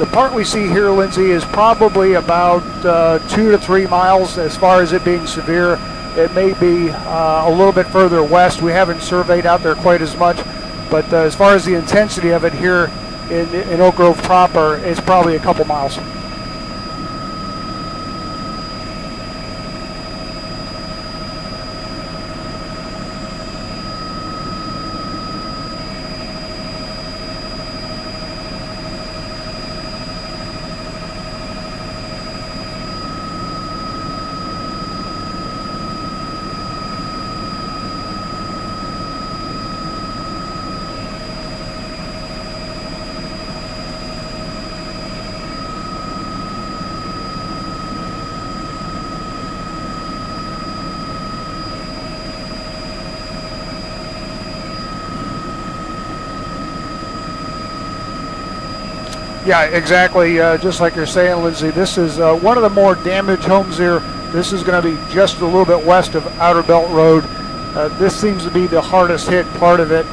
The part we see here, Lindsay, is probably about 2 to 3 miles as far as it being severe. It may be a little bit further west. We haven't surveyed out there quite as much, but as far as the intensity of it here in Oak Grove proper, it's probably a couple miles. Yeah, exactly. Just like you're saying, Lindsay, this is one of the more damaged homes here. This is going to be just a little bit west of Outer Belt Road. This seems to be the hardest hit part of it.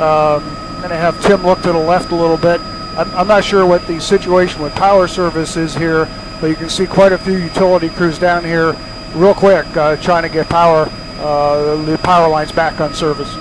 I'm going to have Tim look to the left a little bit. I'm not sure what the situation with power service is here, but you can see quite a few utility crews down here real quick trying to get the power lines back on service.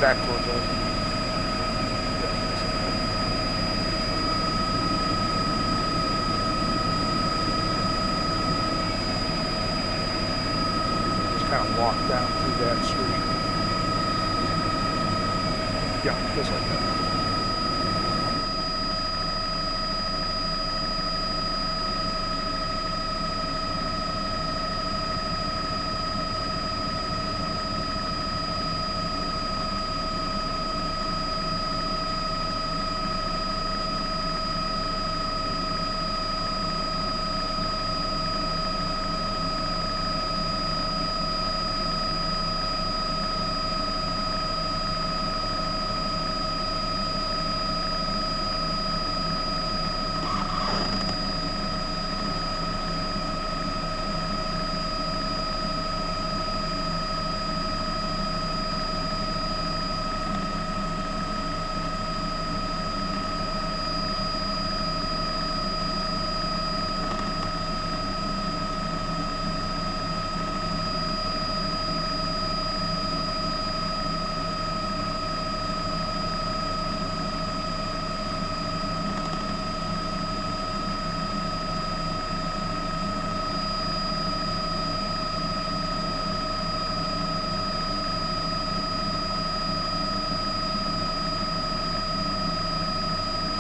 Back towards us. Just kind of walk down through that street. Yeah, just like that.